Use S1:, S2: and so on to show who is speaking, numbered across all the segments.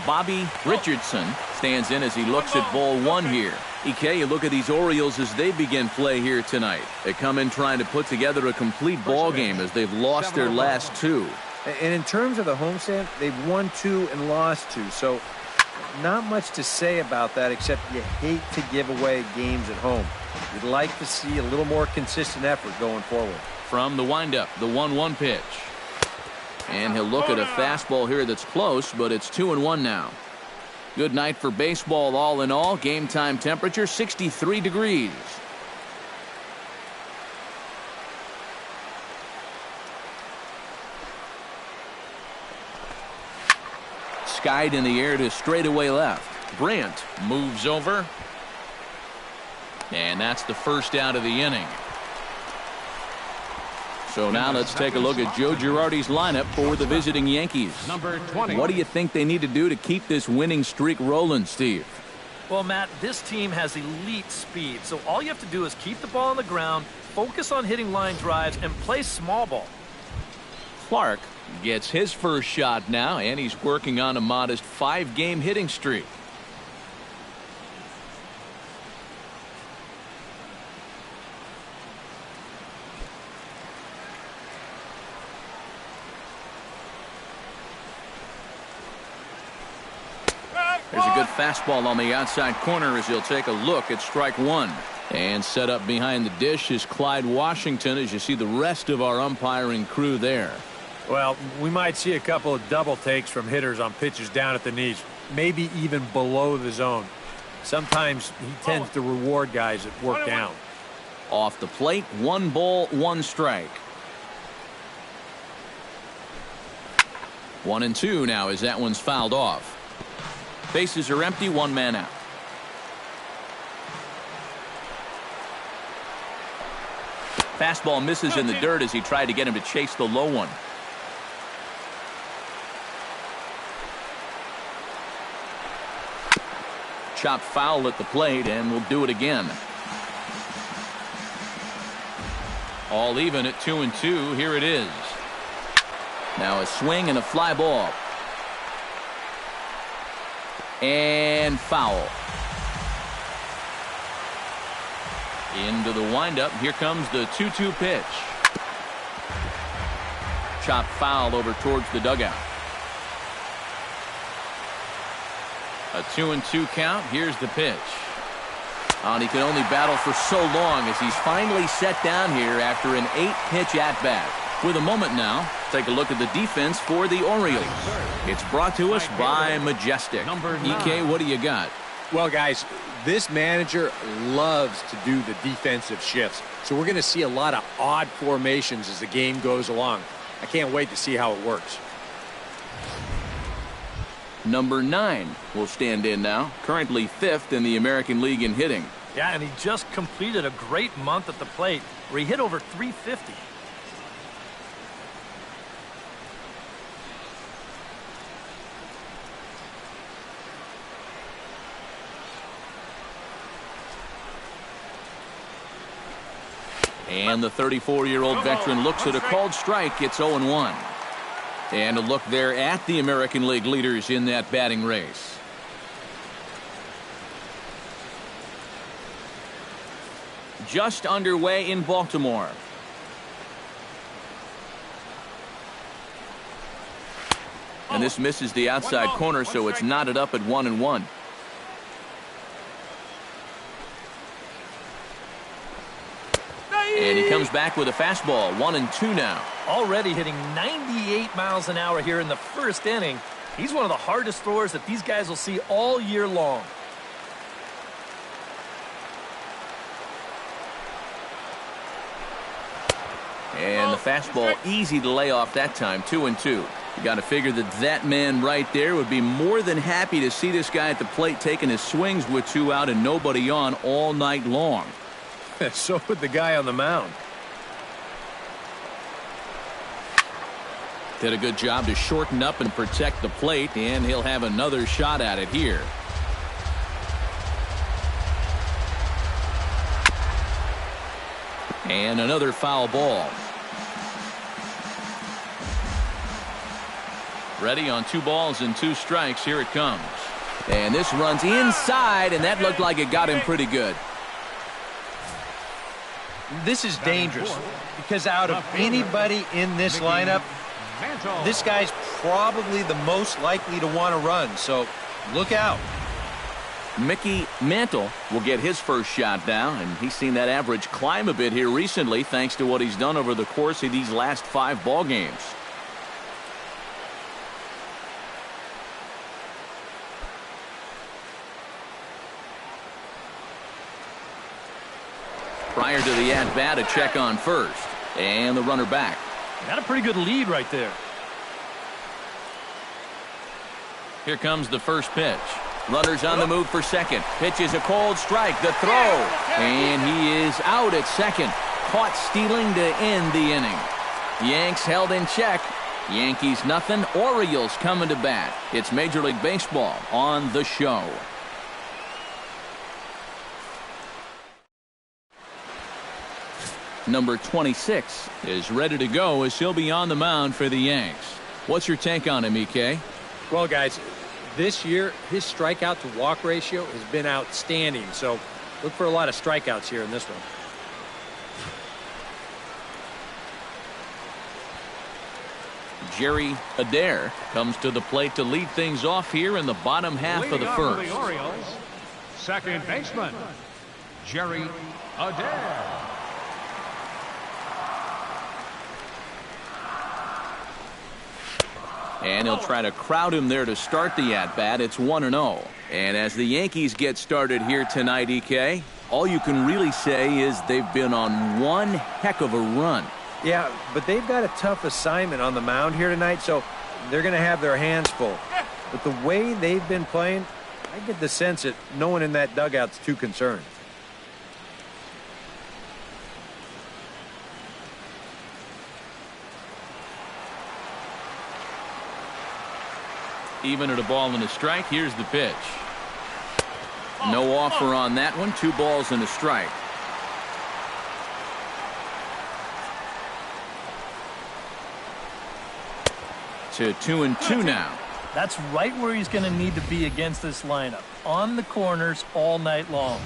S1: Bobby Richardson stands in as he looks at ball one here. EK, you look at these Orioles as they begin play here tonight. They come in trying to put together a complete ball game as they've lost their last two.
S2: And in terms of the homestand, they've won 2 and lost 2. So not much to say about that, except you hate to give away games at home. You'd like to see a little more consistent effort going forward.
S1: From the windup, the 1-1 pitch. And he'll look at a fastball here that's close, but it's 2-1 now. Good night for baseball all in all. Game time temperature 63 degrees. Skied in the air to straightaway left. Brandt moves over. And that's the first out of the inning. So now let's take a look at Joe Girardi's lineup for the visiting Yankees.
S3: Number 20.
S1: What do you think they need to do to keep this winning streak rolling, Steve?
S4: Well, Matt, this team has elite speed, so all you have to do is keep the ball on the ground, focus on hitting line drives, and play small ball.
S1: Clark gets his first shot now, and he's working on a modest 5-game hitting streak. There's a good fastball on the outside corner as he'll take a look at strike one. And set up behind the dish is Clyde Washington as you see the rest of our umpiring crew there.
S2: Well, we might see a couple of double takes from hitters on pitches down at the knees, maybe even below the zone. Sometimes he tends to reward guys that work down.
S1: Off the plate, 1 ball, 1 strike. 1-2 now as that one's fouled off. Bases are empty, 1 man out. Fastball misses in the dirt as he tried to get him to chase the low one. Chopped foul at the plate, and we'll do it again. All even at 2-2. Here it is. Now a swing and a fly ball. And foul. Into the windup. Here comes the 2-2 pitch. Chopped foul over towards the dugout. A 2-2 count. Here's the pitch. And he can only battle for so long as he's finally set down here after an 8-pitch at-bat. With a moment now, take a look at the defense for the Orioles. It's brought to us by Majestic. EK, what do you got?
S2: Well, guys, this manager loves to do the defensive shifts. So we're going to see a lot of odd formations as the game goes along. I can't wait to see how it works.
S1: Number 9 will stand in now, currently 5th in the American League in hitting.
S4: Yeah, and he just completed a great month at the plate where he hit over 350.
S1: And the 34-year-old veteran looks at a called strike. It's 0-1. And a look there at the American League leaders in that batting race. Just underway in Baltimore. And this misses the outside corner, so it's knotted up at 1-1. And he comes back with a fastball. 1-2 now.
S4: Already hitting 98 miles an hour here in the first inning. He's one of the hardest throwers that these guys will see all year long.
S1: And the fastball easy to lay off that time. 2-2. You got to figure that man right there would be more than happy to see this guy at the plate taking his swings with 2 out and nobody on all night long.
S2: So would the guy on the mound.
S1: Did a good job to shorten up and protect the plate, and he'll have another shot at it here. And another foul ball. Ready on 2 balls and 2 strikes. Here it comes. And this runs inside, and that looked like it got him pretty good.
S2: This is dangerous because out of anybody in this lineup, this guy's probably the most likely to want to run, so look out.
S1: Mickey Mantle will get his first shot down, and he's seen that average climb a bit here recently thanks to what he's done over the course of these last 5 ball games. Prior to the at-bat, a check on first, and the runner back.
S4: Got a pretty good lead right there.
S1: Here comes the first pitch. Runners on the move for second. Pitch is a cold strike. The throw. And he is out at second. Caught stealing to end the inning. Yanks held in check. Yankees nothing. Orioles coming to bat. It's Major League Baseball on the show. Number 26 is ready to go as he'll be on the mound for the Yanks. What's your take on him, EK?
S2: Well, guys, this year, his strikeout to walk ratio has been outstanding. So look for a lot of strikeouts here in this one.
S1: Jerry Adair comes to the plate to lead things off here in the bottom half of the first.
S3: The Orioles, second baseman, Jerry Adair.
S1: And he'll try to crowd him there to start the at-bat. It's 1-0. And as the Yankees get started here tonight, EK, all you can really say is they've been on one heck of a run.
S2: Yeah, but they've got a tough assignment on the mound here tonight, so they're going to have their hands full. But the way they've been playing, I get the sense that no one in that dugout's too concerned.
S1: Even at a ball and a strike, here's the pitch. No offer on that one. 2 balls and a strike. To 2-2 now.
S4: That's right where he's going to need to be against this lineup. On the corners all night long.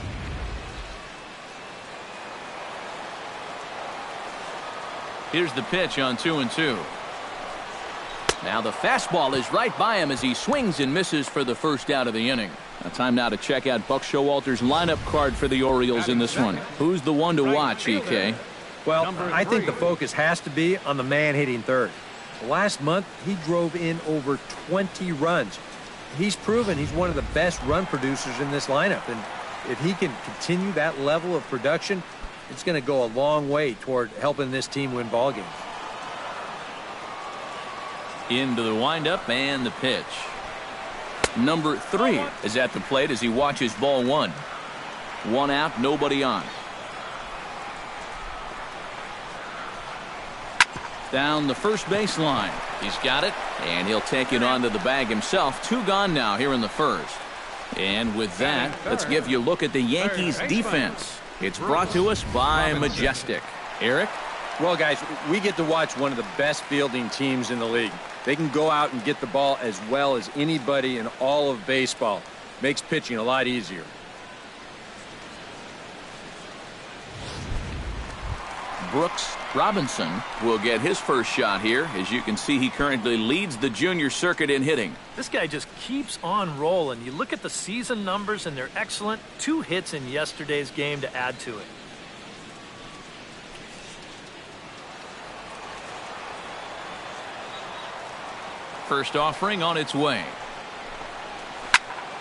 S1: Here's the pitch on 2-2. Now the fastball is right by him as he swings and misses for the first out of the inning. Time now to check out Buck Showalter's lineup card for the Orioles in this one. Who's the one to watch, EK?
S2: Well, I think the focus has to be on the man hitting third. Last month, he drove in over 20 runs. He's proven he's one of the best run producers in this lineup. And if he can continue that level of production, it's going to go a long way toward helping this team win ball games.
S1: Into the windup and the pitch. Number 3 is at the plate as he watches ball 1. 1 out, nobody on. Down the first baseline. He's got it, and he'll take it onto the bag himself. 2 gone now here in the first. And with that, let's give you a look at the Yankees defense. It's brought to us by Majestic. Eric?
S2: Well, guys, we get to watch one of the best fielding teams in the league. They can go out and get the ball as well as anybody in all of baseball. Makes pitching a lot easier.
S1: Brooks Robinson will get his first shot here. As you can see, he currently leads the junior circuit in hitting.
S4: This guy just keeps on rolling. You look at the season numbers, and they're excellent. 2 hits in yesterday's game to add to it.
S1: First offering on its way.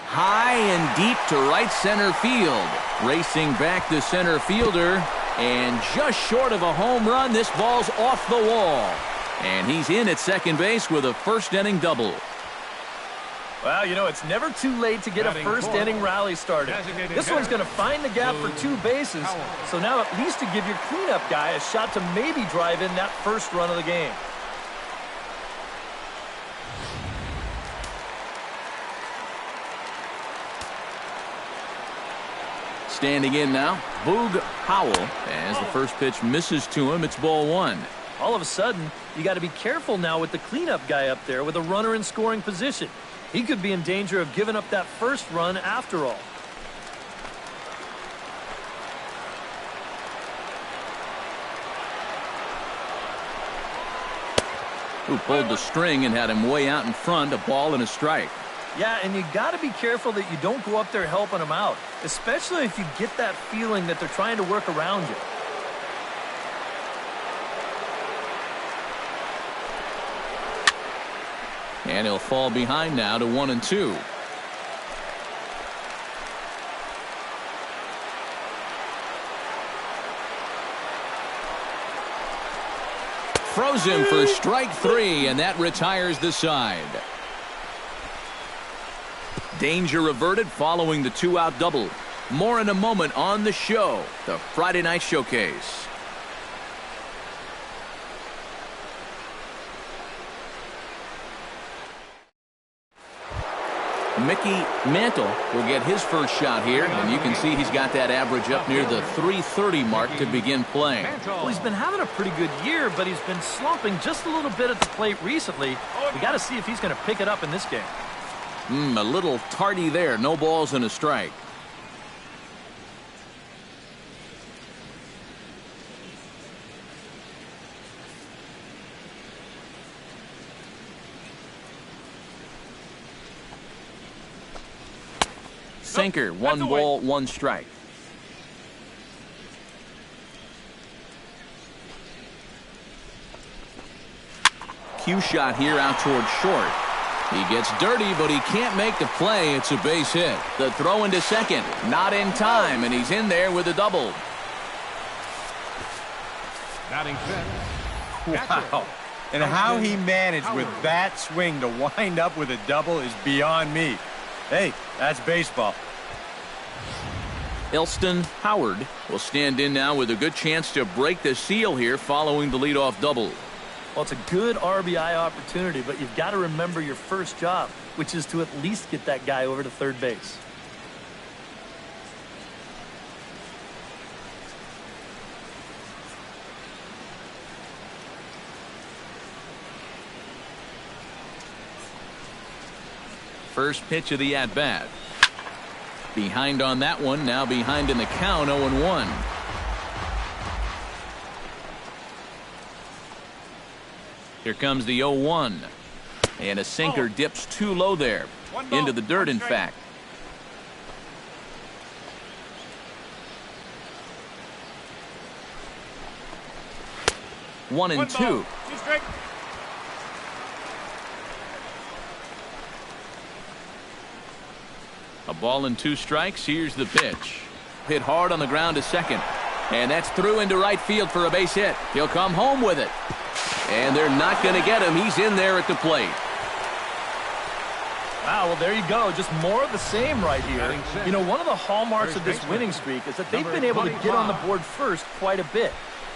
S1: High and deep to right center field. Racing back the center fielder. And just short of a home run, this ball's off the wall. And he's in at second base with a first-inning double.
S4: Well, you know, it's never too late to get a first-inning rally started. This one's going to find the gap for 2 bases. So now at least to give your cleanup guy a shot to maybe drive in that first run of the game. Standing in now, Boog Powell, as the first pitch misses to him. It's ball 1. All of a sudden, you got to be careful now with the cleanup guy up there with a runner in scoring position. He could be in danger of giving up that first run after all.
S1: Who pulled the string and had him way out in front, a ball and a strike.
S4: Yeah, and you got to be careful that you don't go up there helping them out, especially if you get that feeling that they're trying to work around you.
S1: And he'll fall behind now to 1-2. Throws him for strike 3, and that retires the side. Danger averted following the 2-out double. More in a moment on the show, the Friday Night Showcase. Mickey Mantle will get his first shot here, and you can see he's got that average up near the .330 mark to begin playing.
S4: Well, he's been having a pretty good year, but he's been slumping just a little bit at the plate recently. We got to see if he's going to pick it up in this game.
S1: A little tardy there. No balls and a strike. Sinker, 1 ball, 1 strike. Cue shot here out toward short. He gets dirty, but he can't make the play. It's a base hit. The throw into second, not in time, and he's in there with a double.
S3: Batting fifth.
S2: Wow. And how he managed with that swing to wind up with a double is beyond me. Hey, that's baseball.
S1: Elston Howard will stand in now with a good chance to break the seal here following the leadoff double.
S4: Well, it's a good RBI opportunity, but you've got to remember your first job, which is to at least get that guy over to third base.
S1: First pitch of the at-bat. Behind on that one, now behind in the count, 0-1. Here comes the 0-1. And a sinker dips too low there. Into the dirt, in fact. One and two. A ball and 2 strikes. Here's the pitch. Hit hard on the ground to second. And that's through into right field for a base hit. He'll come home with it. And they're not going to get him. He's in there at the plate.
S4: Wow, well, there you go. Just more of the same right here. You know, one of the hallmarks of this winning streak is that they've been able to get on the board first quite a bit.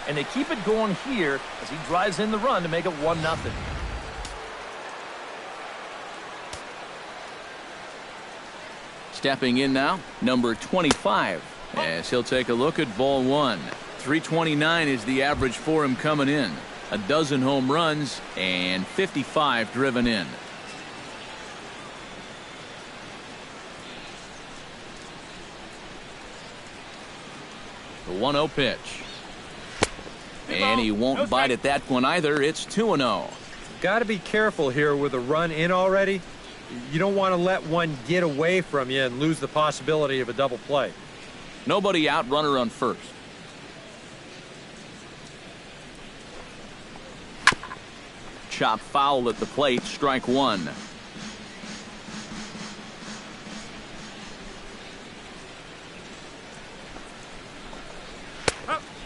S4: And they keep it going here as he drives in the run to make it 1-0.
S1: Stepping in now, number 25, as he'll take a look at ball 1. 329 is the average for him coming in. A dozen home runs and 55 driven in. The 1-0 pitch. And he won't bite at that one either. It's 2-0.
S2: Got to be careful here with a run in already. You don't want to let one get away from you and lose the possibility of a double play.
S1: Nobody out, runner on first. Chop foul at the plate, strike 1.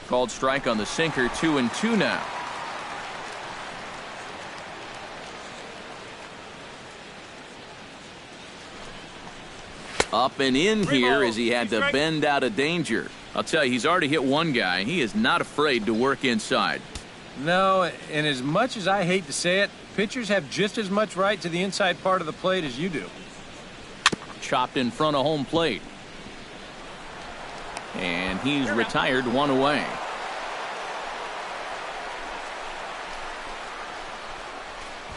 S1: Called strike on the sinker, 2-2 now. Up and in here as he had to bend out of danger. I'll tell you, he's already hit one guy. He is not afraid to work inside.
S2: No, and as much as I hate to say it, pitchers have just as much right to the inside part of the plate as you do.
S1: Chopped in front of home plate. And he's retired, 1 away.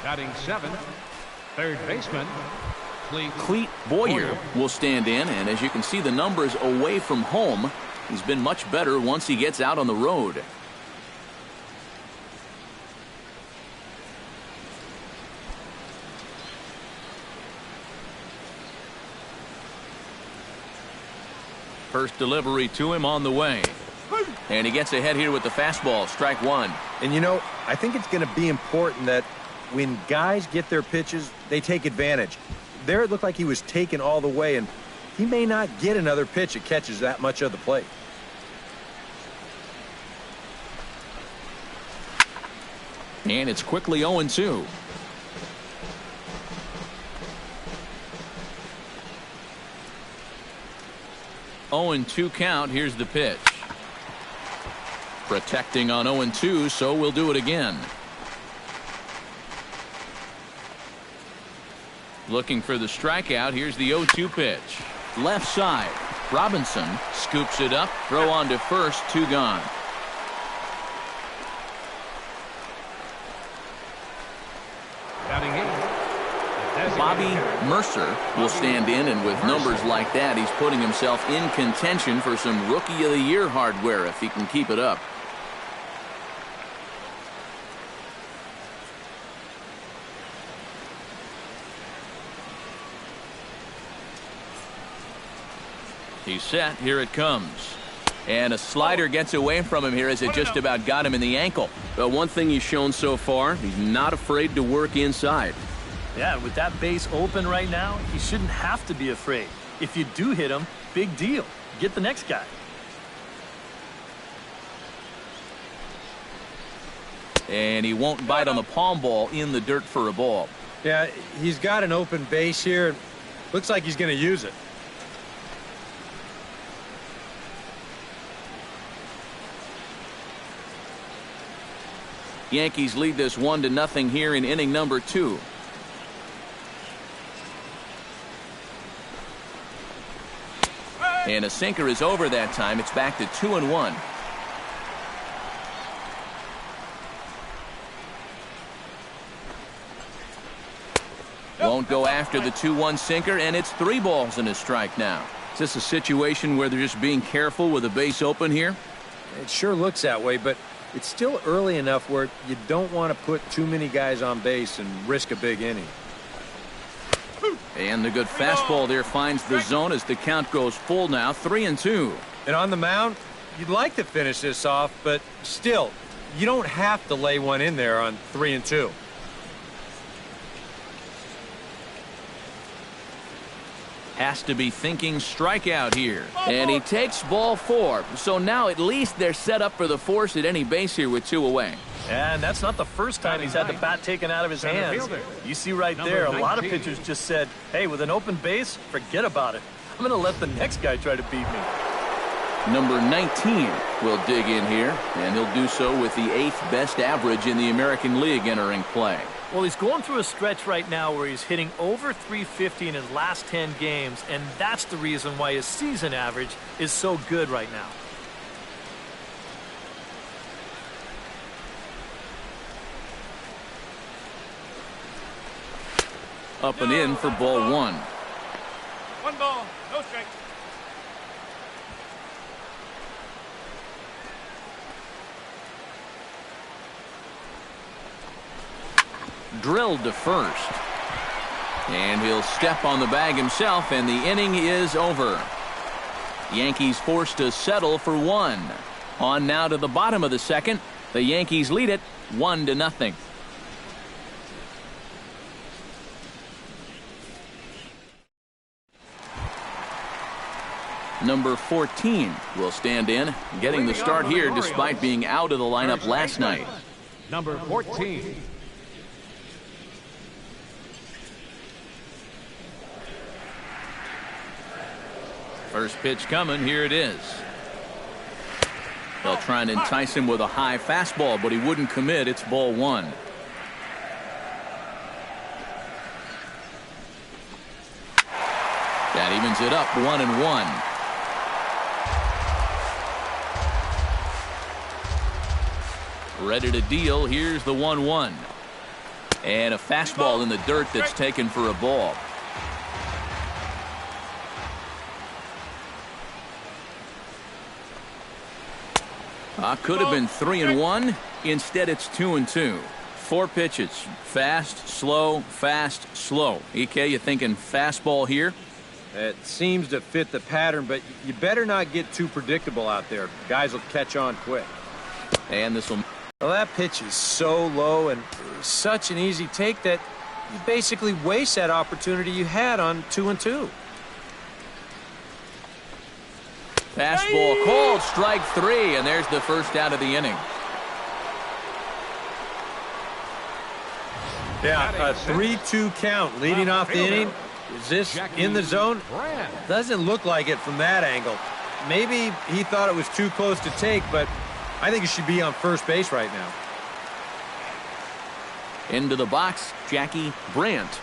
S3: Batting 7th, third baseman,
S1: Clete Boyer will stand in, and as you can see the numbers away from home, he's been much better once he gets out on the road. First delivery to him on the way. And he gets ahead here with the fastball, strike one.
S2: And you know, I think it's going to be important that when guys get their pitches, they take advantage. There it looked like he was taken all the way, and he may not get another pitch that catches that much of the plate.
S1: And it's quickly 0-2. Oh, 0-2 count. Here's the pitch. Protecting on 0-2, so we'll do it again. Looking for the strikeout. Here's the 0-2 pitch. Left side. Robinson scoops it up. Throw on to first. 2 gone.
S3: batting 8.
S1: Bobby Mercer will stand in, and with numbers like that, he's putting himself in contention for some Rookie of the Year hardware if he can keep it up. He's set. Here it comes. And a slider gets away from him here as it just about got him in the ankle.
S5: Well, one thing he's shown so far, he's not afraid to work inside.
S4: Yeah, with that base open right now, he shouldn't have to be afraid. If you do hit him, big deal. Get the next guy.
S1: And he won't bite on the palm ball in the dirt for a ball.
S2: Yeah, he's got an open base here. Looks like he's going to use it.
S1: Yankees lead this 1-0 here in inning number 2. And a sinker is over that time. It's back to 2-1. Won't go after the 2-1 sinker, and it's 3 balls and a strike now.
S5: Is this a situation where they're just being careful with a base open here?
S2: It sure looks that way, but it's still early enough where you don't want to put too many guys on base and risk a big inning.
S5: And the good fastball there finds the zone as the count goes full now, 3-2.
S2: And on the mound, you'd like to finish this off, but still, you don't have to lay one in there on 3-2.
S1: Has to be thinking strikeout here. And he takes ball 4. So now at least they're set up for the force at any base here with 2 away.
S4: And that's not the first time he's had the bat taken out of his hands. You see right there, a lot of pitchers just said, hey, with an open base, forget about it. I'm going to let the next guy try to beat me.
S1: Number 19 will dig in here, and he'll do so with the 8th best average in the American League entering play.
S4: Well, he's going through a stretch right now where he's hitting over 350 in his last 10 games, and that's the reason why his season average is so good right now.
S1: Up and in for ball 1.
S3: 1 ball, no strike.
S1: Drilled to first. And he'll step on the bag himself, and the inning is over. Yankees forced to settle for 1. On now to the bottom of the second. The Yankees lead it 1-0. Number 14 will stand in, getting the start here despite being out of the lineup last night.
S3: Number 14.
S1: First pitch coming. Here it is. They'll try and entice him with a high fastball, but he wouldn't commit. It's ball 1. That evens it up 1-1. Ready to deal. Here's the 1-1. And a fastball in the dirt that's taken for a ball. Could have been 3-1. Instead, it's 2-2. 4 pitches. Fast, slow, fast, slow. EK, you thinking fastball here?
S2: It seems to fit the pattern, but you better not get too predictable out there. Guys will catch on quick.
S1: And this will...
S2: Well, that pitch is so low and such an easy take that you basically waste that opportunity you had on 2-2.
S1: Fastball called, strike 3, and there's the first out of the inning.
S2: Yeah, a 3-2 count leading off the inning. Is this in the zone? Doesn't look like it from that angle. Maybe he thought it was too close to take, but I think it should be on first base right now.
S1: Into the box, Jackie Brandt.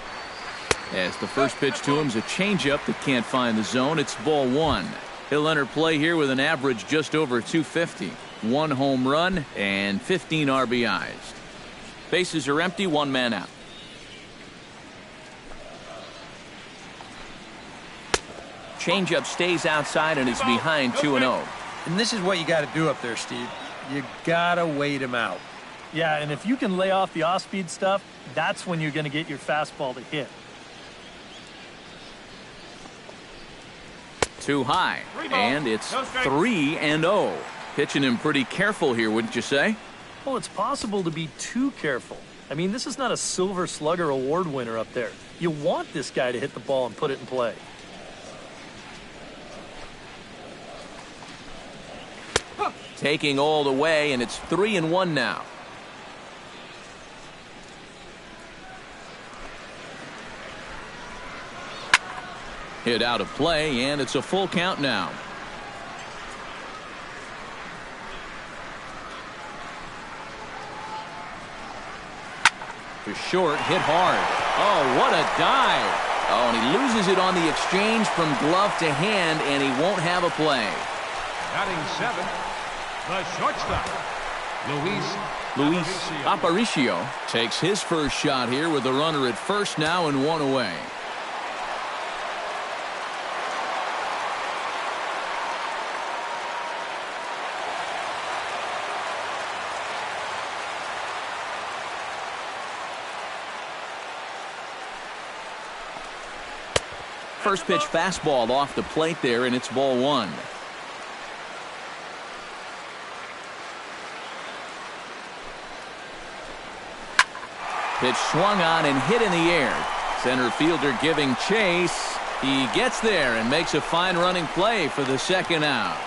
S1: As the first pitch to him is a changeup that can't find the zone. It's ball 1. He'll enter play here with an average just over 250. 1 home run and 15 RBIs. Bases are empty, 1 man out. Changeup stays outside and is behind 2-0.
S2: And this is what you got to do up there, Steve. You got to wait him out.
S4: Yeah, and if you can lay off the off-speed stuff, that's when you're going to get your fastball to hit.
S1: Too high, and it's 3-0. Pitching him pretty careful here, wouldn't you say?
S4: Well, it's possible to be too careful. I mean, this is not a Silver Slugger award winner up there. You want this guy to hit the ball and put it in play.
S1: Taking all the way, and it's 3-1 now. Hit out of play, and it's a full count now. To short, hit hard. Oh, what a dive. Oh, and he loses it on the exchange from glove to hand, and he won't have a play.
S3: Batting 7, the shortstop,
S1: Luis Aparicio takes his first shot here with a runner at first now and 1 away. First pitch fastball off the plate there, and it's ball 1. Pitch swung on and hit in the air. Center fielder giving chase. He gets there and makes a fine running play for the second out.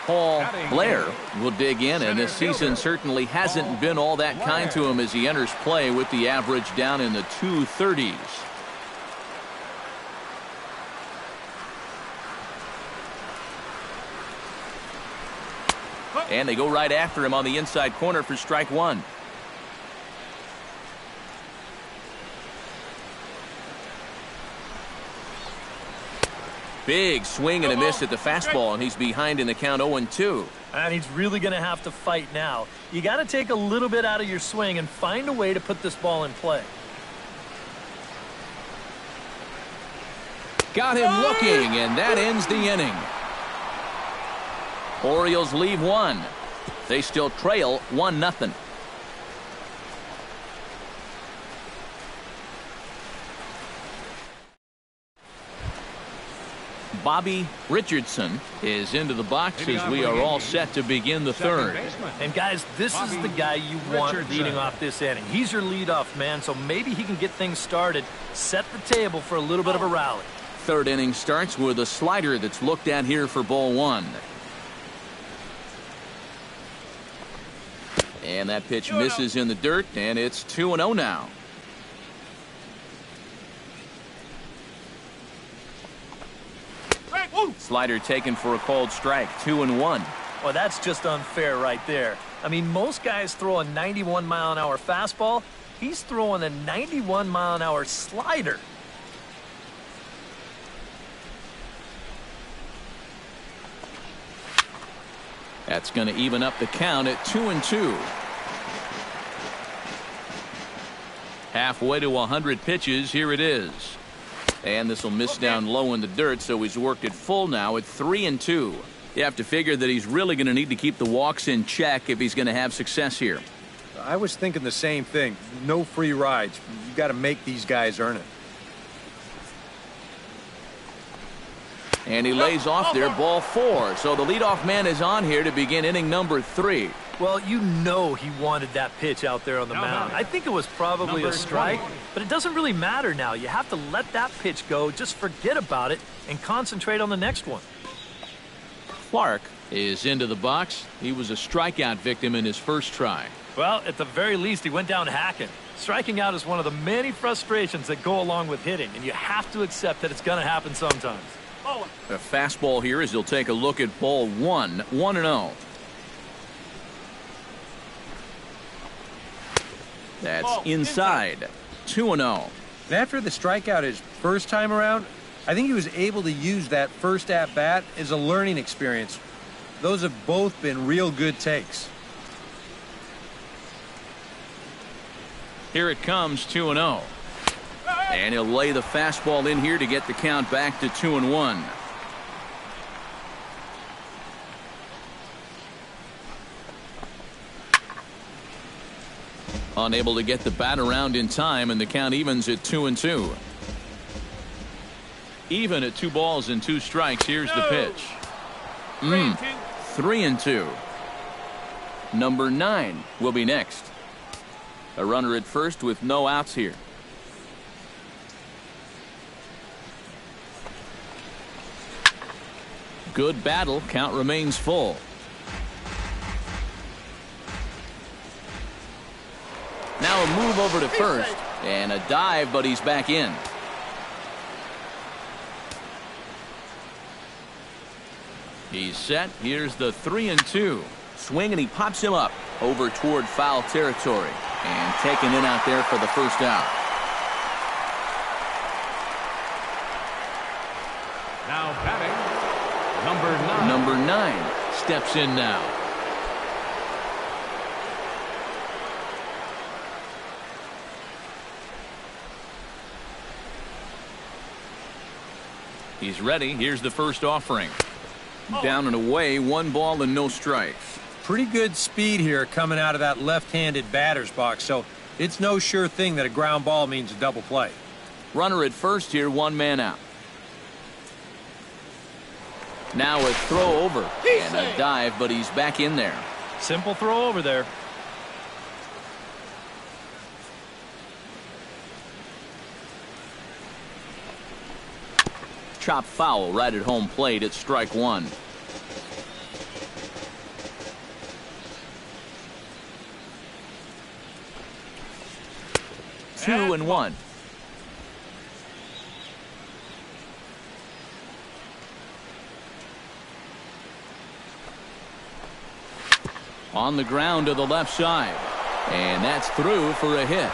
S1: Paul Blair will dig in, and this season certainly hasn't been all that kind to him as he enters play with the average down in the 230s. And they go right after him on the inside corner for strike 1. Big swing and a miss at the fastball, and he's behind in the count 0-2.
S4: And he's really going to have to fight now. You got to take a little bit out of your swing and find a way to put this ball in play.
S1: Got him looking, and that ends the inning. Orioles leave 1. They still trail 1-0. Bobby Richardson is into the box as we are all set to begin the third.
S4: And guys, this is the guy you want leading off this inning. He's your leadoff man, so maybe he can get things started, set the table for a little bit of a rally.
S1: Third inning starts with a slider that's looked at here for ball 1. And that pitch misses in the dirt, and it's 2-0 now. Slider taken for a called strike, 2-1.
S4: Well, that's just unfair right there. I mean, most guys throw a 91-mile-an-hour fastball. He's throwing a 91-mile-an-hour slider.
S1: That's going to even up the count at 2-2. Halfway to 100 pitches. Here it is. And this will miss down low in the dirt, so he's worked it full now at 3-2. You have to figure that he's really going to need to keep the walks in check if he's going to have success here.
S2: I was thinking the same thing. No free rides. You got to make these guys earn it.
S1: And he lays off there, ball 4. So the leadoff man is on here to begin inning number 3.
S4: Well, you know he wanted that pitch out there on the mound. I think it was probably a strike, but it doesn't really matter now. You have to let that pitch go, just forget about it, and concentrate on the next one.
S1: Clark is into the box. He was a strikeout victim in his first try.
S4: Well, at the very least, he went down hacking. Striking out is one of the many frustrations that go along with hitting, and you have to accept that it's going to happen sometimes.
S1: A fastball here as he'll take a look at ball 1, 1-0. That's inside. 2-0.
S2: After the strikeout his first time around, I think he was able to use that first at-bat as a learning experience. Those have both been real good takes.
S1: Here it comes, 2-0. And he'll lay the fastball in here to get the count back to 2-1. Unable to get the bat around in time, and the count evens at 2-2. Even at 2 balls and 2 strikes. Here's the pitch. 3-2. Number 9 will be next. A runner at first with no outs here. Good battle. Count remains full. Now a move over to first and a dive, but he's back in. He's set. Here's the 3-2 swing, and he pops him up over toward foul territory and taken in out there for the first out.
S3: Now batting,
S1: Number 9 steps in now. He's ready. Here's the first offering. Down and away, 1 ball and no strikes.
S2: Pretty good speed here coming out of that left-handed batter's box, so it's no sure thing that a ground ball means a double play.
S1: Runner at first here, 1 man out. Now a throw over and a dive, but he's back in there.
S4: Simple throw over there.
S1: Chop foul right at home plate at strike 1. Two and 1. On the ground to the left side, and that's through for a hit.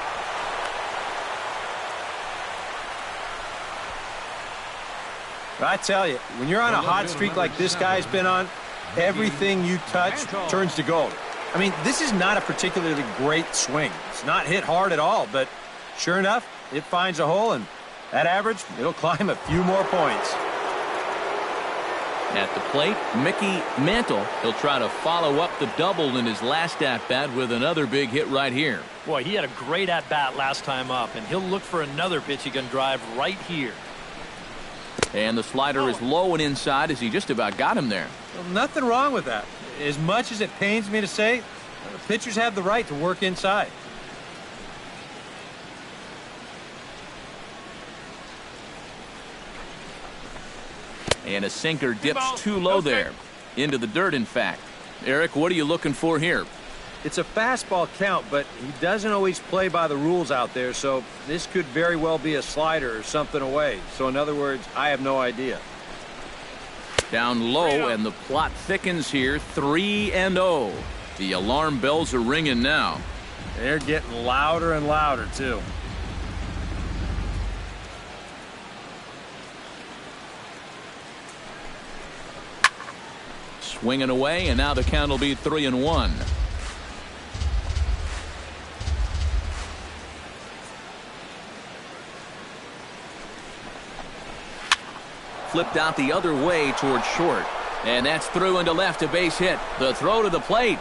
S2: I tell you, when you're on a hot streak like this guy's been on, everything you touch turns to gold. I mean, this is not a particularly great swing. It's not hit hard at all, but sure enough, it finds a hole, and that average, it'll climb a few more points.
S1: At the plate, Mickey Mantle. He'll try to follow up the double in his last at-bat with another big hit right here.
S4: Boy, he had a great at-bat last time up, and he'll look for another pitch he can drive right here.
S1: And the slider is low and inside as he just about got him there.
S2: Well, nothing wrong with that. As much as it pains me to say, pitchers have the right to work inside.
S1: And a sinker dips too low there. Into the dirt, in fact. Eric, what are you looking for here?
S2: It's a fastball count, but he doesn't always play by the rules out there, so this could very well be a slider or something away. So in other words, I have no idea.
S1: Down low, and the plot thickens here. 3-0. The alarm bells are ringing now.
S2: They're getting louder and louder, too.
S1: Swinging away, and now the count will be 3-1. Flipped out the other way towards short. And that's through into left, a base hit. The throw to the plate.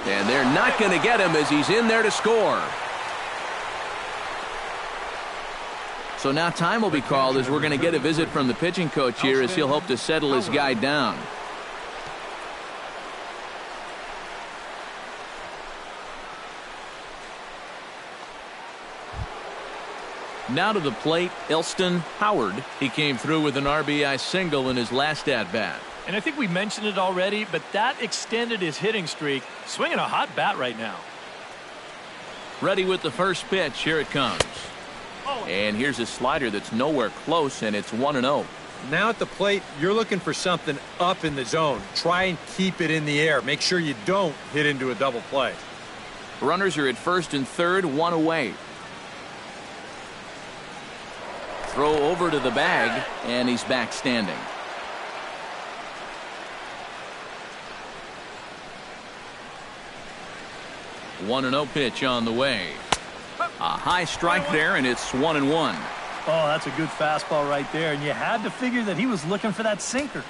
S1: And they're not going to get him as he's in there to score. So now time will be called as we're going to get a visit from the pitching coach here as he'll hope to settle his guy down. Now to the plate, Elston Howard. He came through with an RBI single in his last at-bat.
S4: And I think we mentioned it already, but that extended his hitting streak. Swinging a hot bat right now.
S1: Ready with the first pitch. Here it comes. And here's a slider that's nowhere close, and it's 1-0.
S2: Now at the plate, you're looking for something up in the zone. Try and keep it in the air. Make sure you don't hit into a double play.
S1: Runners are at first and third, one away. Throw over to the bag, and he's back standing. One 1-0 pitch on the way. A high strike there, and it's 1-1.
S4: Oh, that's a good fastball right there, and you had to figure that he was looking for that sinker.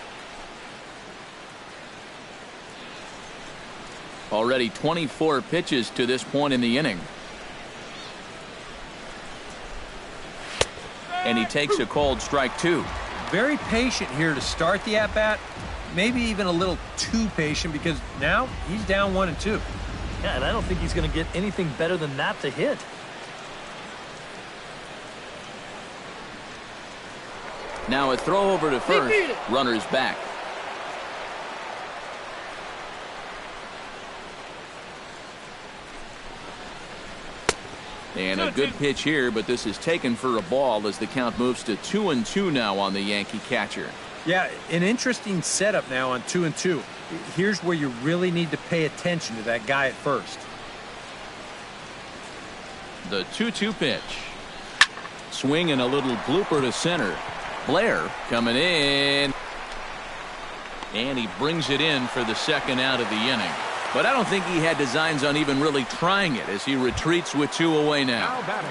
S1: Already 24 pitches to this point in the inning. And he takes a cold strike two.
S2: Very patient here to start the at-bat. Maybe even a little too patient because now he's down 1-2.
S4: Yeah, and I don't think he's going to get anything better than that to hit.
S1: Now a throw over to first. Runner's back. And a good pitch here, but this is taken for a ball as the count moves to 2-2 now on the Yankee catcher.
S2: Yeah, an interesting setup now on 2-2. Here's where you really need to pay attention to that guy at first.
S1: The 2-2 pitch. Swing and a little blooper to center. Blair coming in. And he brings it in for the second out of the inning. But I don't think he had designs on even really trying it as he retreats with two away now.
S3: Now batting,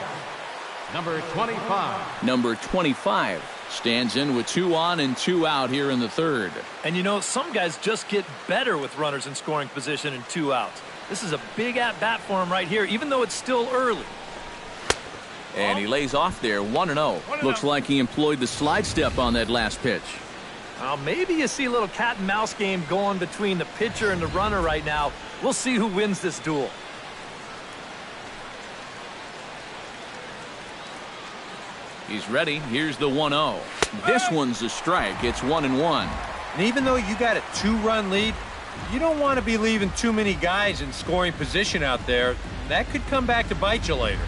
S3: number 25.
S1: Number 25 stands in with 2 on and 2 out here in the third.
S4: And you know, some guys just get better with runners in scoring position and 2 outs. This is a big at-bat for him right here, even though it's still early.
S1: And he lays off there, 1-0. Looks like he employed the slide step on that last pitch.
S4: Well, maybe you see a little cat and mouse game going between the pitcher and the runner right now. We'll see who wins this duel.
S1: He's ready. Here's the 1-0. This one's a strike. It's 1-1.
S2: And even though you got a 2-run lead, you don't want to be leaving too many guys in scoring position out there. That could come back to bite you later.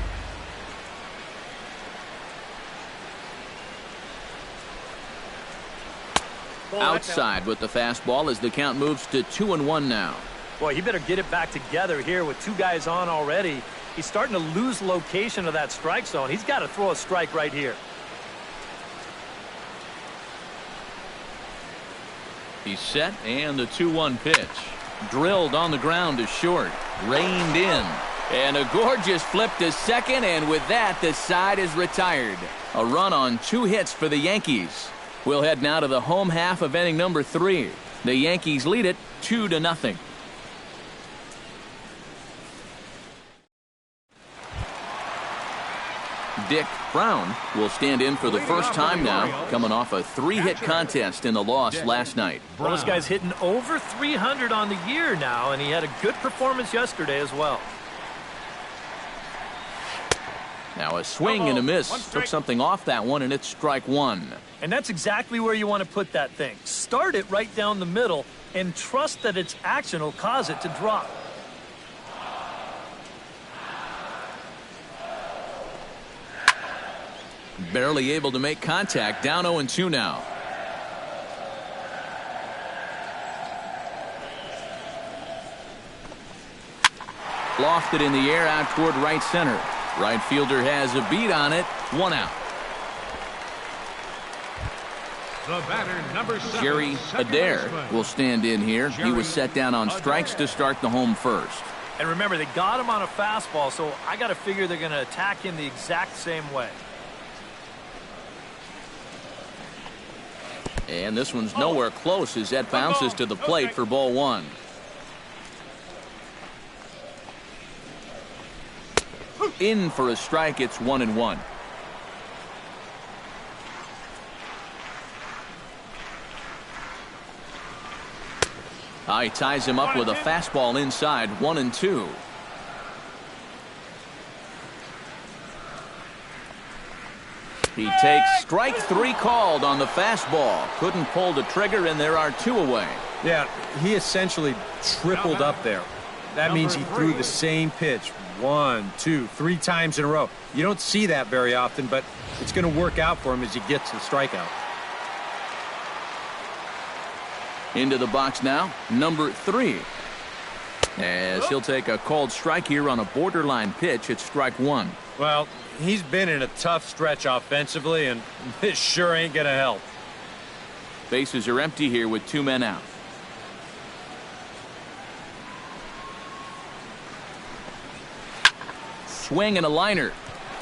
S1: Outside with the fastball as the count moves to 2-1 now.
S4: Boy, he better get it back together here with 2 guys on already. He's starting to lose location of that strike zone. He's got to throw a strike right here.
S1: He's set, and the 2-1 pitch. Drilled on the ground to short. Reined in. And a gorgeous flip to second, and with that, the side is retired. A run on 2 hits for the Yankees. We'll head now to the home half of inning number 3. The Yankees lead it 2-0. Dick Brown will stand in for the first time now, coming off a 3-hit contest in the loss last night.
S4: Well, this guy's hitting over 300 on the year now, and he had a good performance yesterday as well.
S1: Now a swing and a miss. Took something off that one, and it's strike 1.
S4: And that's exactly where you want to put that thing. Start it right down the middle and trust that its action will cause it to drop.
S1: Barely able to make contact. Down 0-2 now. Lofted in the air out toward right center. Right fielder has a beat on it. 1 out.
S3: The batter, number 7,
S5: Jerry Adair will stand in here. He was set down on strikes to start the home first.
S4: And remember, they got him on a fastball, so I got to figure they're going to attack him the exact same way.
S5: And this one's nowhere close as that bounces to the plate for ball 1. In for a strike. It's 1-1. He ties him up with a fastball inside. 1-2. He takes strike 3 called on the fastball. Couldn't pull the trigger, and there are 2 away.
S2: Yeah, he essentially tripled up there. That means he threw the same pitch 1, 2, 3 times in a row. You don't see that very often, but it's going to work out for him as he gets the strikeout.
S5: Into the box now, number 3. As he'll take a called strike here on a borderline pitch at strike 1.
S2: Well, he's been in a tough stretch offensively, and this sure ain't going to help.
S5: Bases are empty here with 2 men out. Swing and a liner.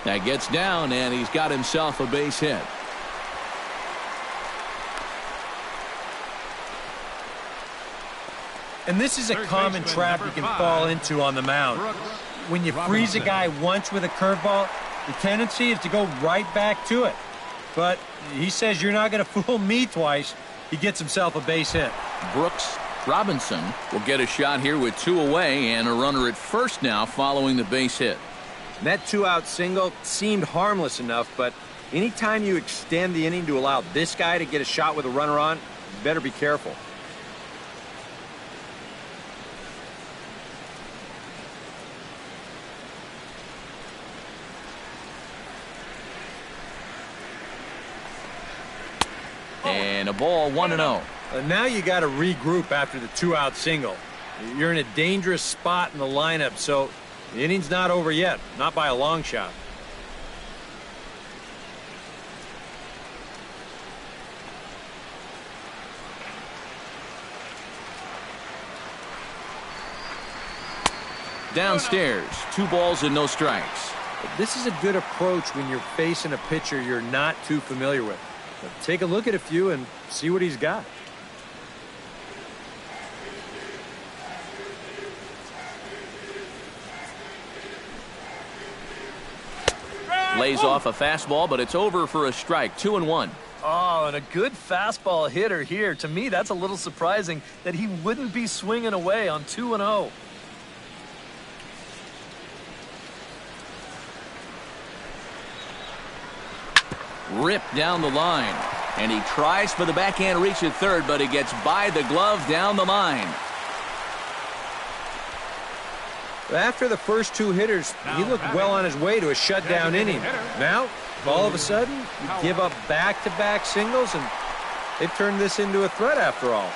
S5: That gets down, and he's got himself a base hit.
S2: And this is a common trap you can fall into on the mound. When you freeze a guy once with a curveball, the tendency is to go right back to it. But he says you're not going to fool me twice. He gets himself a base hit.
S5: Brooks Robinson will get a shot here with 2 away and a runner at first now following the base hit.
S2: And that 2-out single seemed harmless enough, but anytime you extend the inning to allow this guy to get a shot with a runner on, you better be careful.
S5: And a ball, 1-0.
S2: Now you got to regroup after the 2-out single. You're in a dangerous spot in the lineup, so the inning's not over yet, not by a long shot.
S5: Downstairs, 2 balls and no strikes.
S2: This is a good approach when you're facing a pitcher you're not too familiar with. But take a look at a few and see what he's got.
S5: Lays off a fastball, but it's over for a strike. 2-1.
S4: Oh, and a good fastball hitter here. To me, that's a little surprising that he wouldn't be swinging away on 2-0.
S5: Ripped down the line. And he tries for the backhand reach at third, but he gets by the glove down the line.
S2: After the first 2 hitters, he looked well on his way to a shutdown inning. Now, all of a sudden, you give up back-to-back singles, and they've turned this into a threat after all.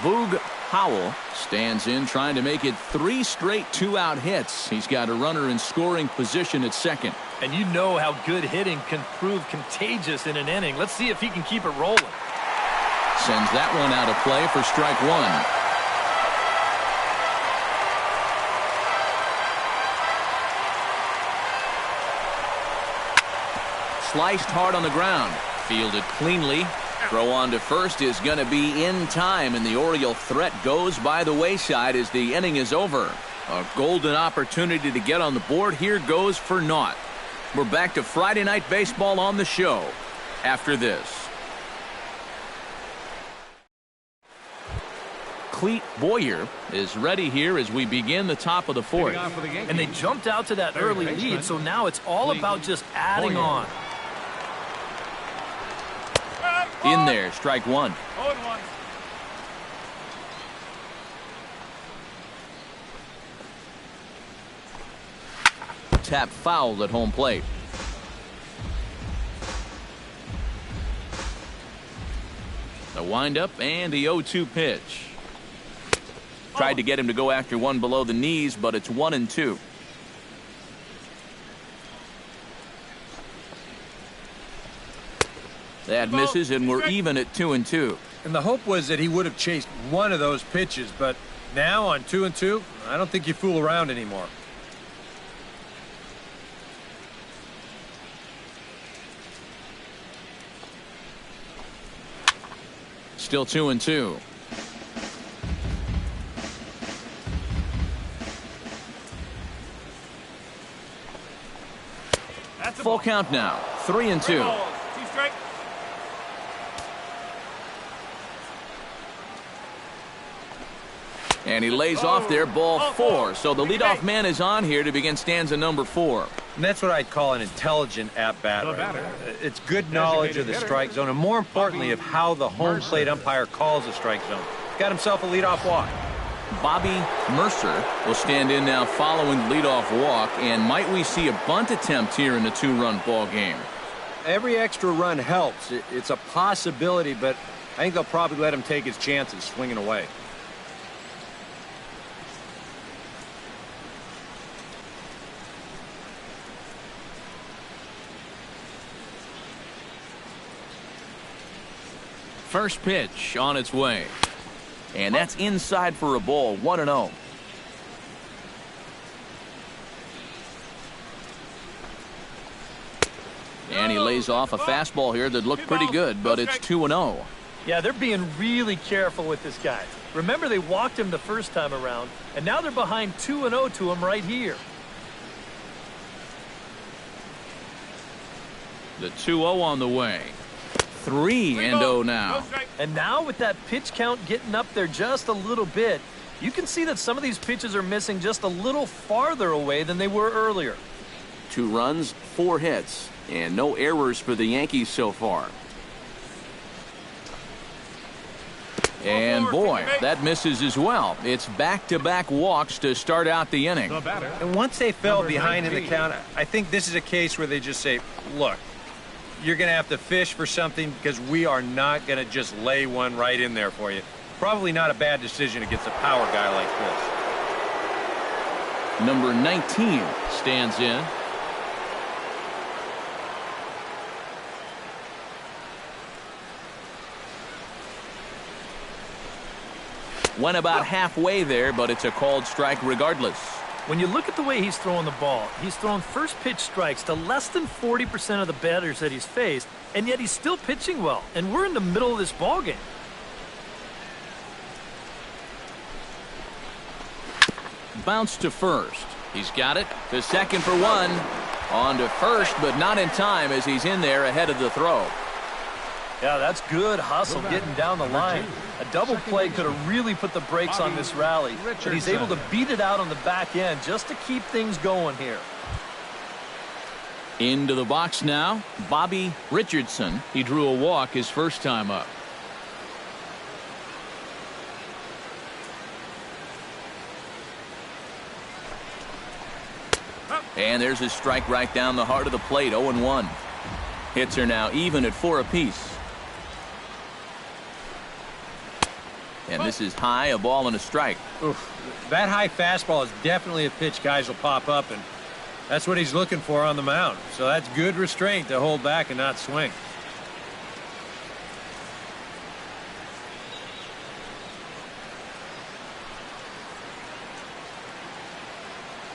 S5: Boog Howell stands in, trying to make it 3 straight 2-out hits. He's got a runner in scoring position at second.
S4: And you know how good hitting can prove contagious in an inning. Let's see if he can keep it rolling.
S5: Sends that one out of play for strike 1. Sliced hard on the ground. Fielded cleanly. Throw on to first is going to be in time, and the Oriole threat goes by the wayside as the inning is over. A golden opportunity to get on the board here goes for naught. We're back to Friday Night Baseball on the show after this. Cleet Boyer is ready here as we begin the top of the 4th.
S4: And they jumped out to that early lead, so now it's all about just adding on.
S5: In there, strike 1. Tap fouled at home plate. The windup and the 0-2 pitch. Tried to get him to go after one below the knees, but it's 1-2. That misses, and we're even at 2-2.
S2: And the hope was that he would have chased one of those pitches, but now on 2-2, I don't think you fool around anymore.
S5: Still 2-2. Full count now. 3-2. And he lays off there, ball 4. So the leadoff man is on here to begin stanza number 4.
S2: And that's what I'd call an intelligent at-bat right there. It's good knowledge of the strike zone, and more importantly, of how the home plate umpire calls the strike zone. Got himself a leadoff walk.
S5: Bobby Mercer will stand in now following the leadoff walk. And might we see a bunt attempt here in the 2-run ball game?
S2: Every extra run helps. It's a possibility, but I think they'll probably let him take his chances swinging away.
S5: First pitch on its way. And that's inside for a ball. 1-0. And he lays off a fastball here that looked pretty good, but it's 2-0.
S4: Yeah, they're being really careful with this guy. Remember, they walked him the first time around, and now they're behind 2-0 to him right here.
S5: The 2-0 on the way. 3-0 now.
S4: And now with that pitch count getting up there just a little bit, you can see that some of these pitches are missing just a little farther away than they were earlier.
S5: 2 runs, 4 hits, and no errors for the Yankees so far. And boy, that misses as well. It's back-to-back walks to start out the inning.
S2: And once they fell behind in the count, I think this is a case where they just say, look, you're going to have to fish for something because we are not going to just lay one right in there for you. Probably not a bad decision against a power guy like this.
S5: Number 19 stands in. Went about halfway there, but it's a called strike regardless.
S4: When you look at the way he's throwing the ball, he's throwing first pitch strikes to less than 40% of the batters that he's faced, and yet he's still pitching well. And we're in the middle of this ball game.
S5: Bounce to first. He's got it. To second for 1. On to first, but not in time as he's in there ahead of the throw.
S4: Yeah, that's good hustle getting down the line. A double play could have really put the brakes on this rally, but he's able to beat it out on the back end just to keep things going here.
S5: Into the box now, Bobby Richardson. He drew a walk his first time up. And there's his strike right down the heart of the plate, 0-1. Hits are now even at 4 apiece. And this is high, a ball and a strike.
S2: Oof, that high fastball is definitely a pitch guys will pop up, and that's what he's looking for on the mound. So that's good restraint to hold back and not swing.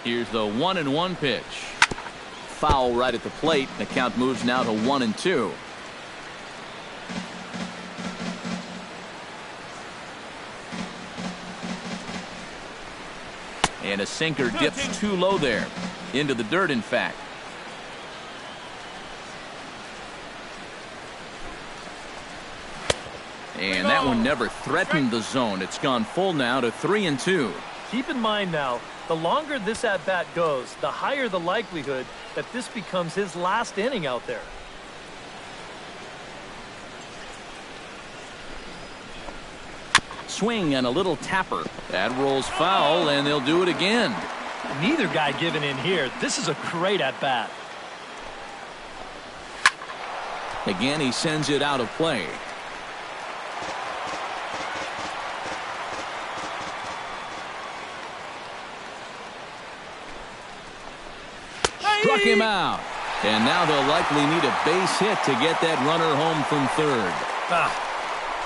S5: Here's the 1-1 pitch. Foul right at the plate. The count moves now to 1-2. And a sinker dips too low there. Into the dirt, in fact. And that one never threatened the zone. It's gone full now to 3-2.
S4: Keep in mind now, the longer this at-bat goes, the higher the likelihood that this becomes his last inning out there.
S5: Swing and a little tapper. That rolls foul, and they'll do it again.
S4: Neither guy giving in here. This is a great at-bat.
S5: Again, he sends it out of play. Struck him out.
S1: And now they'll likely need a base hit to get that runner home from third.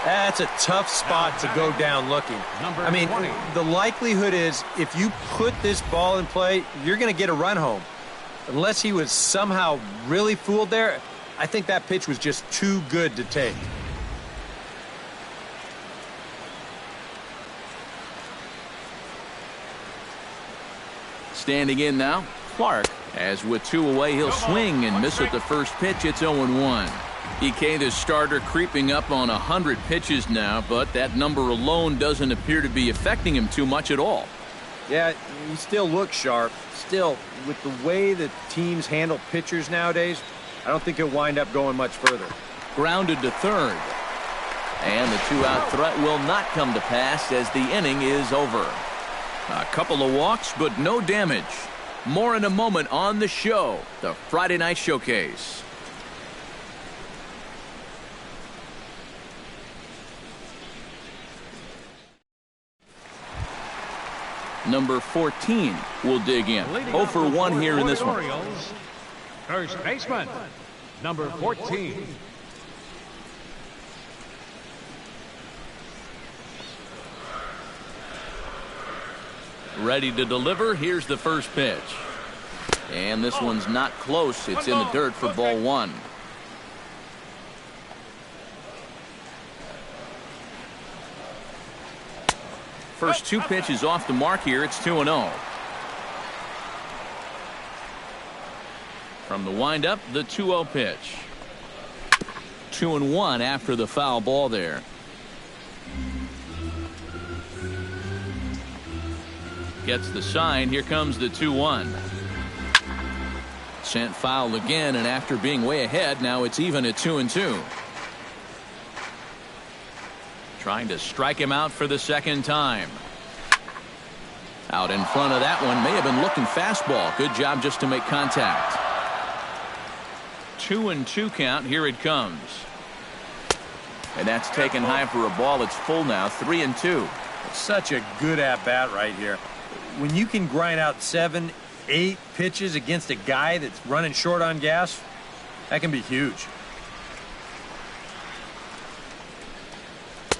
S2: That's a tough spot to go down looking. I mean, the likelihood is if you put this ball in play, you're going to get a run home. Unless he was somehow really fooled there, I think that pitch was just too good to take.
S1: Standing in now, Clark. As with 2 away, he'll swing and miss at the first pitch. It's 0-1. EK, the starter, creeping up on 100 pitches now, but that number alone doesn't appear to be affecting him too much at all.
S2: Yeah, he still looks sharp. Still, with the way that teams handle pitchers nowadays, I don't think he'll wind up going much further.
S1: Grounded to third. And the 2-out threat will not come to pass as the inning is over. A couple of walks, but no damage. More in a moment on the show, the Friday Night Showcase. Number 14 will dig in. 0 for 1 here in this one.
S3: First baseman, number 14.
S1: Ready to deliver. Here's the first pitch. And this one's not close. It's in the dirt for ball 1. First 2 pitches off the mark here. It's 2-0. From the windup, the 2-0 pitch. 2-1 after the foul ball there. Gets the sign. Here comes the 2-1. Sent foul again, and after being way ahead, now it's even at 2-2. Trying to strike him out for the second time. Out in front of that one. May have been looking fastball. Good job just to make contact. 2-2 count. Here it comes. And that's taken high for a ball. It's full now. 3-2.
S2: Such a good at-bat right here. When you can grind out 7, 8 pitches against a guy that's running short on gas, that can be huge.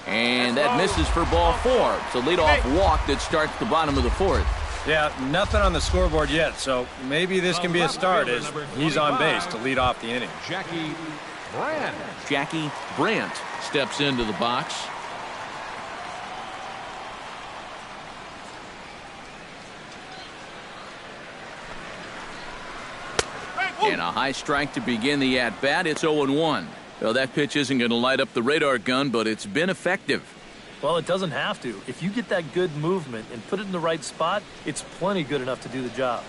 S1: And that misses for ball 4. It's a leadoff walk that starts the bottom of the 4th.
S2: Yeah, nothing on the scoreboard yet, so maybe this can be a start as he's on base to lead off the inning.
S3: Jackie Brandt.
S1: Jackie Brandt steps into the box. And a high strike to begin the at-bat. It's 0-1. Well, that pitch isn't going to light up the radar gun, but it's been effective.
S4: Well, it doesn't have to. If you get that good movement and put it in the right spot, it's plenty good enough to do the job.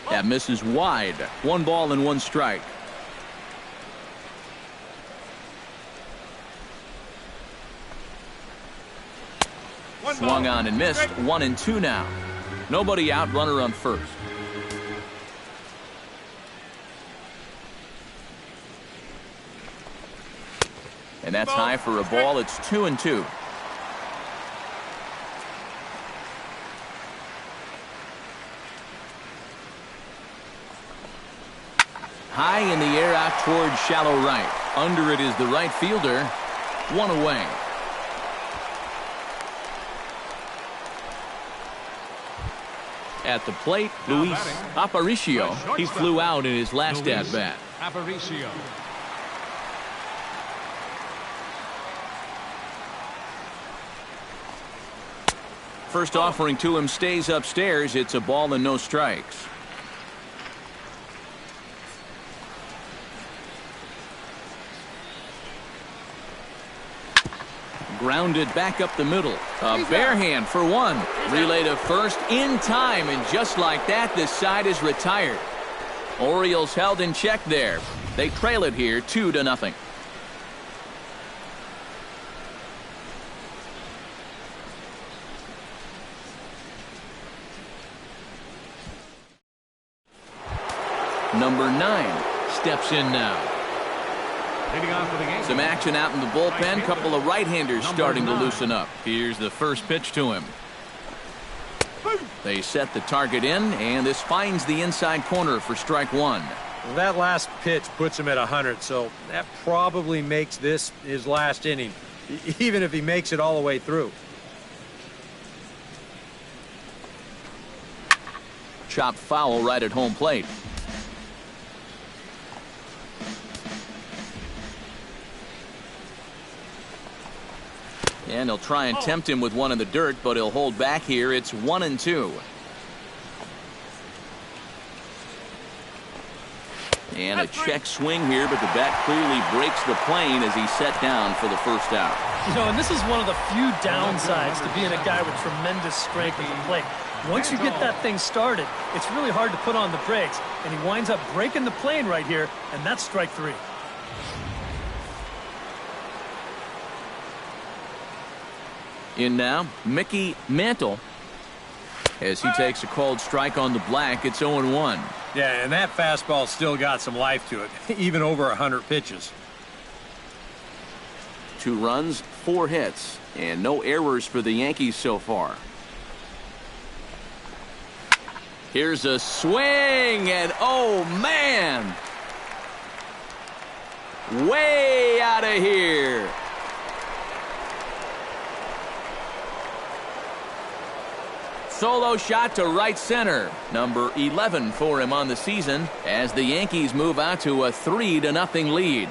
S1: That misses wide. 1 ball and 1 strike. Swung on and missed. 1-2 now. Nobody out, runner on first. And that's high for a ball. It's 2-2. High in the air out towards shallow right. Under it is the right fielder. 1 away. At the plate, Luis Aparicio. He flew out in his last at-bat.
S3: Aparicio.
S1: First offering to him stays upstairs. It's a ball and no strikes. Grounded back up the middle. A bare hand for 1. Relay to first in time, and just like that, this side is retired. Orioles held in check there. They trail it here 2-0. Number 9 steps in now. Some action out in the bullpen. Couple of right-handers starting to loosen up. Here's the first pitch to him.
S5: They set the target in, and this finds the inside corner for strike one.
S2: Well, that last pitch puts him at 100, so that probably makes this his last inning, even if he makes it all the way through.
S5: Chopped foul right at home plate. And he'll try and tempt him with one in the dirt, but he'll hold back here. It's 1-2. And a check swing here, but the bat clearly breaks the plane as he's set down for the first out.
S4: You know, and this is one of the few downsides to being a guy with tremendous strength at the plate. Once you get that thing started, it's really hard to put on the brakes, and he winds up breaking the plane right here, and that's strike three.
S5: In now, Mickey Mantle. As he takes a cold strike on the black, it's 0-1.
S2: Yeah, and that fastball still got some life to it, even over 100 pitches.
S5: 2 runs, 4 hits, and no errors for the Yankees so far. Here's a swing, and oh man! Way out of here! Solo shot to right center. Number 11 for him on the season as the Yankees move out to a 3-0 lead.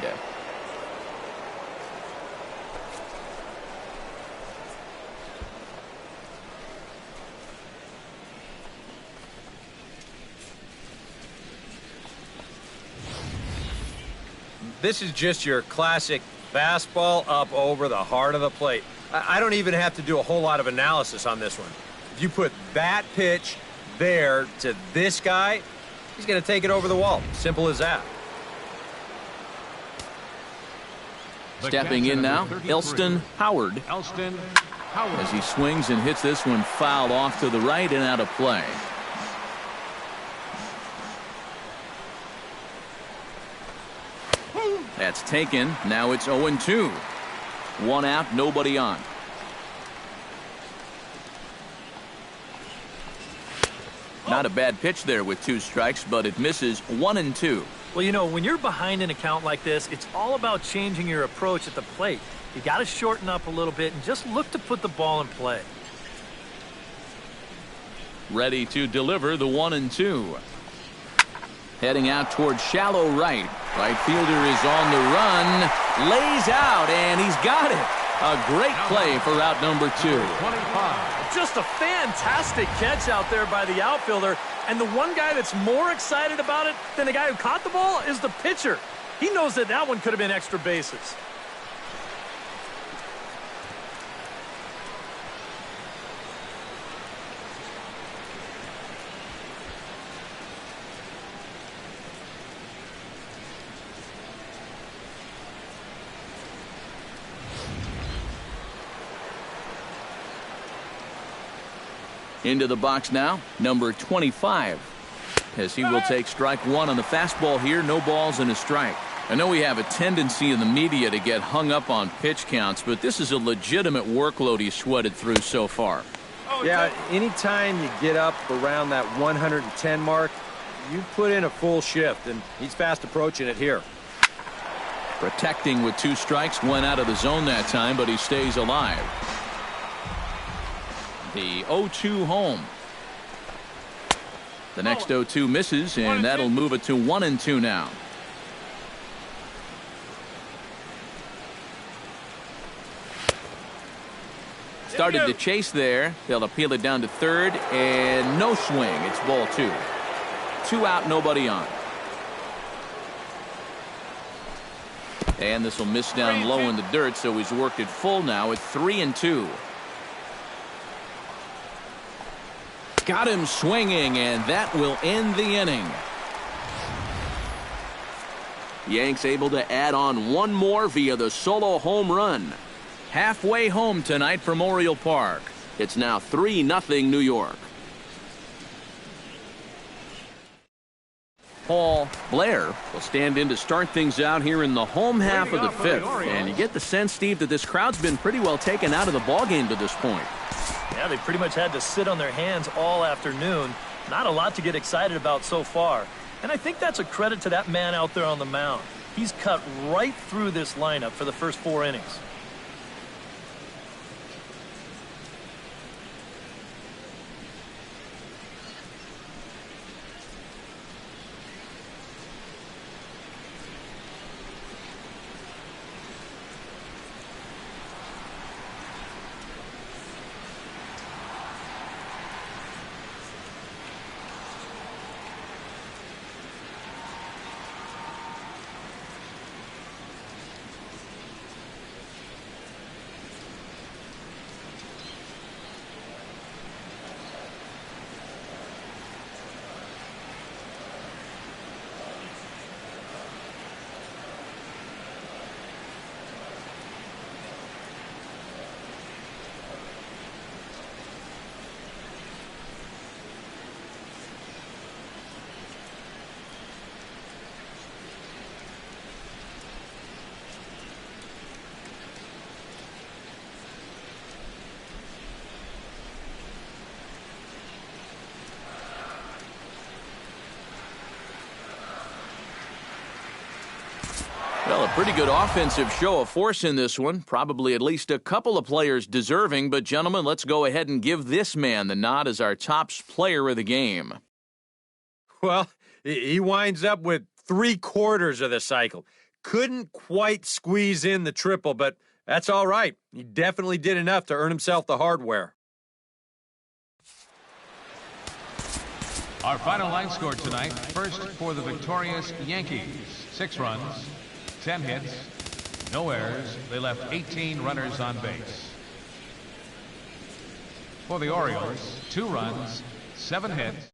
S2: This is just your classic fastball up over the heart of the plate. I don't even have to do a whole lot of analysis on this one. If you put that pitch there to this guy, he's going to take it over the wall. Simple as that.
S5: Stepping in now, Elston Howard. As he swings and hits this one foul off to the right and out of play. That's taken. Now it's 0-2. 1 out, nobody on. Not a bad pitch there with 2 strikes, but it misses. 1-2.
S4: Well, you know, when you're behind in a count like this, it's all about changing your approach at the plate. You got to shorten up a little bit and just look to put the ball in play.
S5: Ready to deliver the 1-2. Heading out towards shallow right. Right fielder is on the run. Lays out, and he's got it. A great play for out number 2.
S3: 25.
S4: Just a fantastic catch out there by the outfielder. And the one guy that's more excited about it than the guy who caught the ball is the pitcher. He knows that that one could have been extra bases.
S5: Into the box now, number 25. As he will take strike 1 on the fastball here. No balls and a strike. I know we have a tendency in the media to get hung up on pitch counts, but this is a legitimate workload he's sweated through so far.
S2: Yeah, anytime you get up around that 110 mark, you put in a full shift, and he's fast approaching it here.
S5: Protecting with 2 strikes, went out of the zone that time, but he stays alive. The 0-2 home. The next 0-2 misses, and that'll move it to 1-2 now. Started to chase there. They'll appeal it down to third, and no swing. It's ball 2. 2 out, nobody on. And this will miss down low in the dirt, so he's worked it full now at 3-2. Got him swinging, and that will end the inning. Yanks able to add on 1 more via the solo home run. Halfway home tonight from Oriole Park. It's now 3-0 New York. Paul Blair will stand in to start things out here in the home half of the 5th. And you get the sense, Steve, that this crowd's been pretty well taken out of the ballgame to this point.
S4: Yeah, they pretty much had to sit on their hands all afternoon. Not a lot to get excited about so far. And I think that's a credit to that man out there on the mound. He's cut right through this lineup for the first 4 innings.
S5: Well, a pretty good offensive show of force in this one. Probably at least a couple of players deserving. But, gentlemen, let's go ahead and give this man the nod as our top player of the game.
S2: Well, he winds up with 3/4 of the cycle. Couldn't quite squeeze in the triple, but that's all right. He definitely did enough to earn himself the hardware.
S3: Our final line score tonight. First for the victorious Yankees. 6 runs, 10 hits, no errors. They left 18 runners on base. For the Orioles, 2 runs, 7 hits.